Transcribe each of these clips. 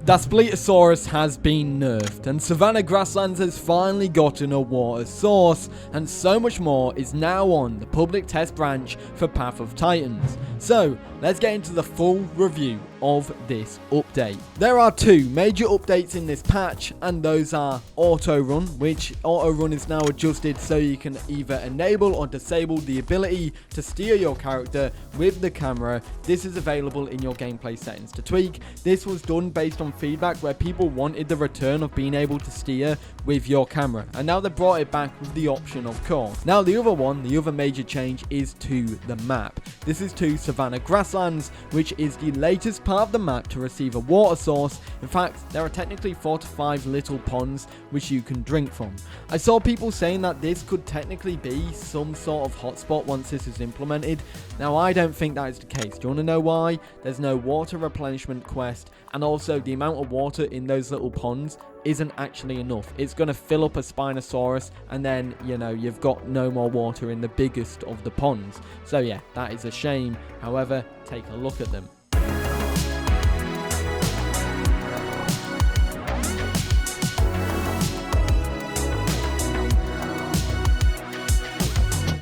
Daspletosaurus has been nerfed, and Savannah Grasslands has finally gotten a water source, and so much more is now on the public test branch for Path of Titans. So, let's get into the full review of this update. There are two major updates in this patch, and those are autorun, which autorun is now adjusted so you can either enable or disable the ability to steer your character with the camera. This is available in your gameplay settings to tweak. This was done based on feedback where people wanted the return of being able to steer with your camera, and now they brought it back with the option, of course. Now the other major change is to the map. This is to Savannah Grasslands, which is the latest part of the map to receive a water source. In fact, there are technically 4 to 5 little ponds which you can drink from. I saw people saying that this could technically be some sort of hotspot once this is implemented. Now I don't think that is the case. Do you want to know why? There's no water replenishment quest, and also the amount of water in those little ponds isn't actually enough. It's going to fill up a Spinosaurus, and then, you've got no more water in the biggest of the ponds. So yeah, that is a shame. However, take a look at them.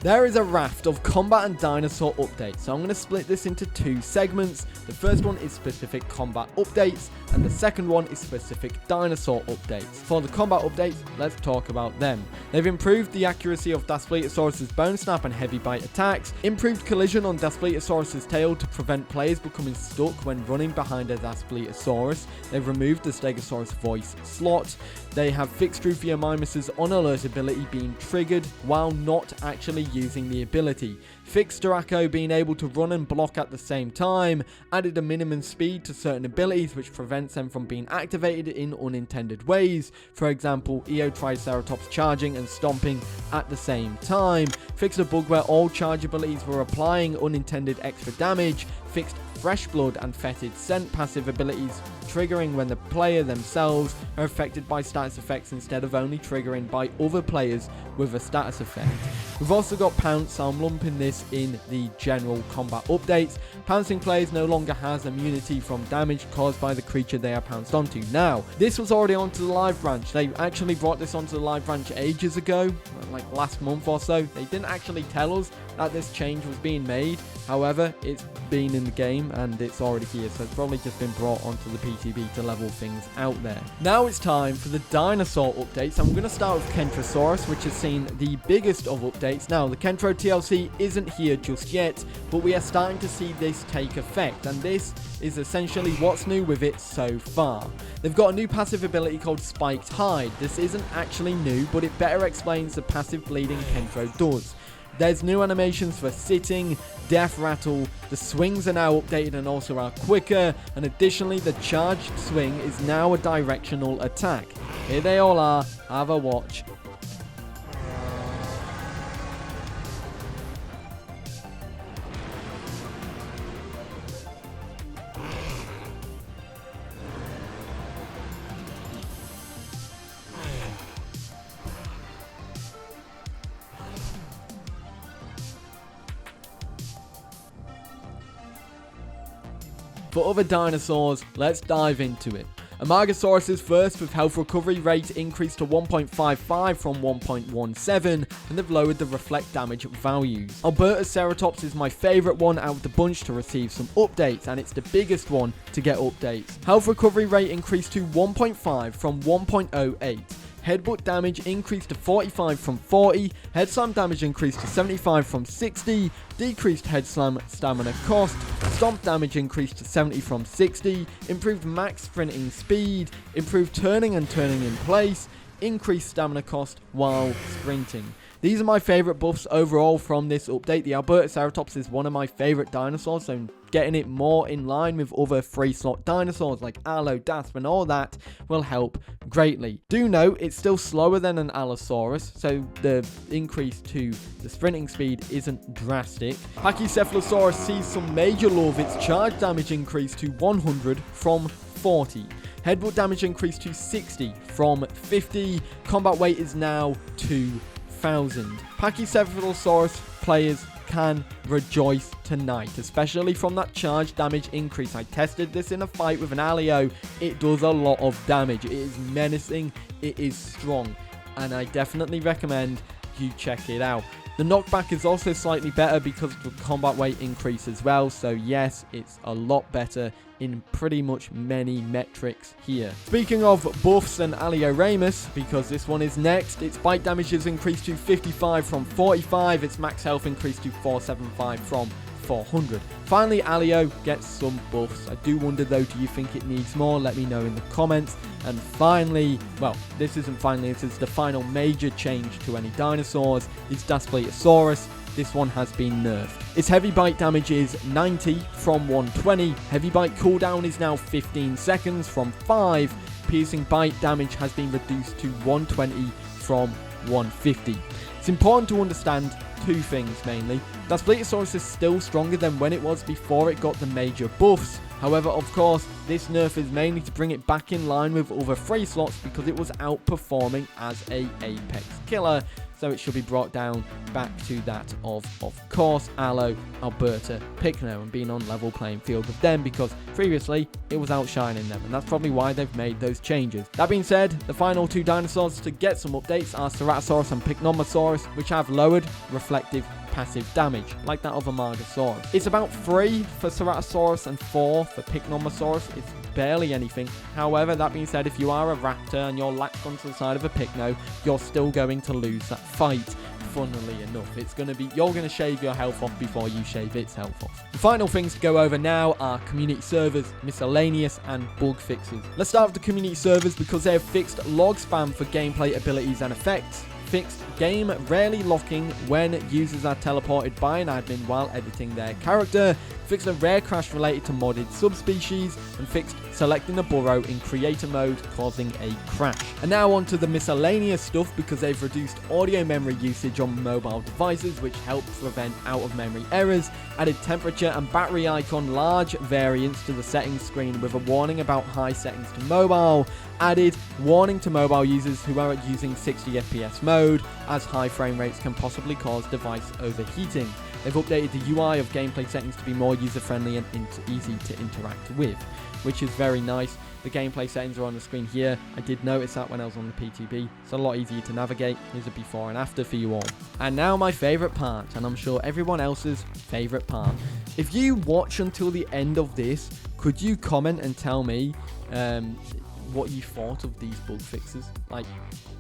There is a raft of combat and dinosaur updates, so I'm going to split this into two segments. The first one is specific combat updates, and the second one is specific dinosaur updates. For the combat updates, let's talk about them. They've improved the accuracy of Daspletosaurus' bone snap and heavy bite attacks, improved collision on Daspletosaurus' tail to prevent players becoming stuck when running behind a Daspletosaurus. They've removed the Stegosaurus voice slot. They have fixed Alioramus' on-alert ability being triggered while not actually using the ability. Fixed Draco being able to run and block at the same time. Added a minimum speed to certain abilities which prevents them from being activated in unintended ways. For example, Albertaceratops charging and stomping at the same time. Fixed a bug where all charge abilities were applying unintended extra damage. Fixed fresh blood and fetid scent passive abilities triggering when the player themselves are affected by status effects instead of only triggering by other players with a status effect. We've also got Pounce, so I'm lumping this in the general combat updates. Pouncing players no longer has immunity from damage caused by the creature they are pounced onto. Now, this was already onto the live branch. They actually brought this onto the live branch ages ago, like last month or so. They didn't actually tell us that this change was being made. However, it's been in the game and it's already here, so it's probably just been brought onto the PTB to level things out there. Now it's time for the dinosaur updates. I'm going to start with Kentrosaurus, which has seen the biggest of updates. Now, the Kentro TLC isn't here just yet, but we are starting to see this take effect, and this is essentially what's new with it so far. They've got a new passive ability called Spiked Hide. This isn't actually new, but it better explains the passive bleeding Kentro does. There's new animations for sitting, death rattle, the swings are now updated and also are quicker, and additionally the charged swing is now a directional attack. Here they all are, have a watch. For other dinosaurs, let's dive into it. Amargasaurus first, with health recovery rate increased to 1.55 from 1.17, and they've lowered the reflect damage values. Albertaceratops is my favourite one out of the bunch to receive some updates, and it's the biggest one to get updates. Health recovery rate increased to 1.5 from 1.08. Headbutt damage increased to 45 from 40, head slam damage increased to 75 from 60, decreased head slam stamina cost, stomp damage increased to 70 from 60, improved max sprinting speed, improved turning and turning in place, increased stamina cost while sprinting. These are my favourite buffs overall from this update. The Albertaceratops is one of my favourite dinosaurs, so getting it more in line with other free slot dinosaurs like Alo, Dasp and all that will help greatly. Do note it's still slower than an Allosaurus, so the increase to the sprinting speed isn't drastic. Pachycephalosaurus sees some major love. Its charge damage increased to 100 from 40. Headbutt damage increased to 60 from 50. Combat weight is now 2,000. Pachycephalosaurus players can rejoice tonight, especially from that charge damage increase. I tested this in a fight with an Alio. It does a lot of damage. It is menacing, it is strong, and I definitely recommend you check it out. The knockback is also slightly better because of the combat weight increase as well, so yes, it's a lot better in pretty much many metrics here. Speaking of buffs and Alioramus, because this one is next, its bite damage is increased to 55 from 45, its max health increased to 475 from 400. Finally, Alio gets some buffs. I do wonder though, do you think it needs more? Let me know in the comments. And finally, well, this isn't finally, this is the final major change to any dinosaurs, is Daspletosaurus. This one has been nerfed. Its heavy bite damage is 90 from 120. Heavy bite cooldown is now 15 seconds from 5. Piercing bite damage has been reduced to 120 from 150. It's important to understand two things mainly. Daspletosaurus is still stronger than when it was before it got the major buffs. However, of course, this nerf is mainly to bring it back in line with other free slots because it was outperforming as a apex killer. So it should be brought down back to that of course, Allo, Alberta, Pycno, and being on level playing field with them, because previously it was outshining them, and that's probably why they've made those changes. That being said, the final two dinosaurs to get some updates are Ceratosaurus and Pachycephalosaurus, which have lowered reflective passive damage, like that of Amargasaurus. It's about 3 for Ceratosaurus and 4 for Pachycephalosaurus. It's barely anything. However, that being said, if you are a raptor and you're latched onto the side of a Pycno, you're still going to lose that fight. Funnily enough, it's going to be, you're going to shave your health off before you shave its health off. The final things to go over now are community servers, miscellaneous, and bug fixes. Let's start with the community servers because they have fixed log spam for gameplay abilities and effects, fixed game rarely locking when users are teleported by an admin while editing their character, fixed a rare crash related to modded subspecies, and fixed selecting a burrow in creator mode causing a crash. And now on to the miscellaneous stuff, because they've reduced audio memory usage on mobile devices, which helps prevent out of memory errors, added temperature and battery icon large variants to the settings screen with a warning about high settings to mobile, added warning to mobile users who are using 60 FPS mode, as high frame rates can possibly cause device overheating. They've updated the UI of gameplay settings to be more user-friendly and easy to interact with, which is very nice. The gameplay settings are on the screen here. I did notice that when I was on the PTB. It's a lot easier to navigate. Here's a before and after for you all. And now my favourite part, and I'm sure everyone else's favourite part. If you watch until the end of this, could you comment and tell me what you thought of these bug fixes? Like,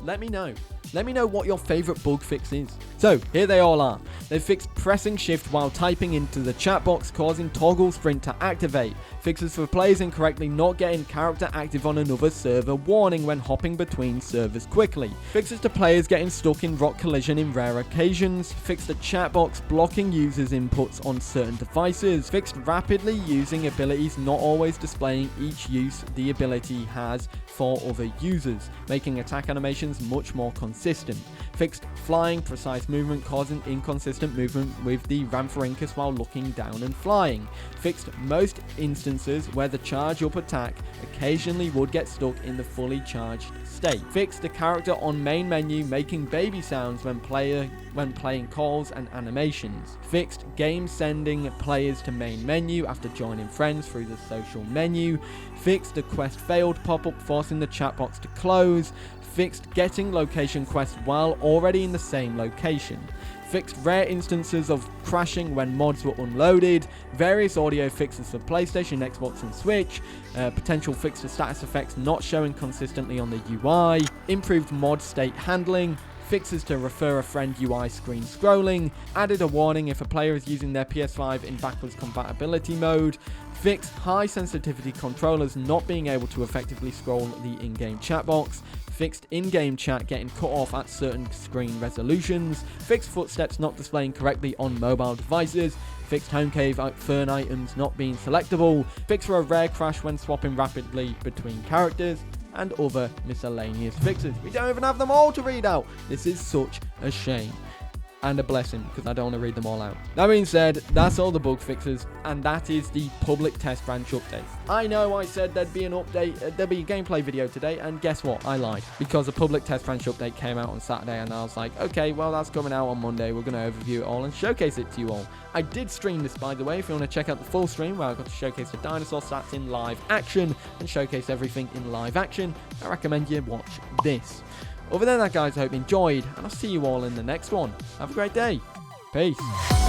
let me know. Let me know what your favorite bug fix is. So, here they all are. They've fixed pressing shift while typing into the chat box, causing toggle sprint to activate. Fixes for players incorrectly not getting character active on another server warning when hopping between servers quickly. Fixes to players getting stuck in rock collision in rare occasions. Fixed the chat box blocking users' inputs on certain devices. Fixed rapidly using abilities not always displaying each use the ability has for other users, making attack animations much more consistent. Fixed flying precise movement causing inconsistent movement with the Rhamphorhynchus while looking down and flying. Fixed most instances where the charge up attack occasionally would get stuck in the fully charged state. Fixed the character on main menu making baby sounds when playing calls and animations. Fixed game sending players to main menu after joining friends through the social menu. Fixed the quest failed pop-up forcing the chat box to close. Fixed getting location quests while already in the same location. Fixed rare instances of crashing when mods were unloaded. Various audio fixes for PlayStation, Xbox and Switch. Potential fix for status effects not showing consistently on the UI. Improved mod state handling. Fixes to refer a friend UI screen scrolling. Added a warning if a player is using their PS5 in backwards compatibility mode. Fixed high sensitivity controllers not being able to effectively scroll the in-game chat box. Fixed in-game chat getting cut off at certain screen resolutions. Fixed footsteps not displaying correctly on mobile devices. Fixed home cave fern items not being selectable. Fixed for a rare crash when swapping rapidly between characters. And other miscellaneous fixes. We don't even have them all to read out. This is such a shame. and a blessing, because I don't want to read them all out. That being said, that's all the bug fixes, and that is the public test branch update. I know I said there'd be an update, there'd be a gameplay video today, and guess what? I lied, because a public test branch update came out on Saturday, and I was like, okay, well, that's coming out on Monday. We're going to overview it all and showcase it to you all. I did stream this, by the way, if you want to check out the full stream where I got to showcase the dinosaur stats in live action and showcase everything in live action. I recommend you watch this. Other than that, guys, I hope you enjoyed, and I'll see you all in the next one. Have a great day. Peace.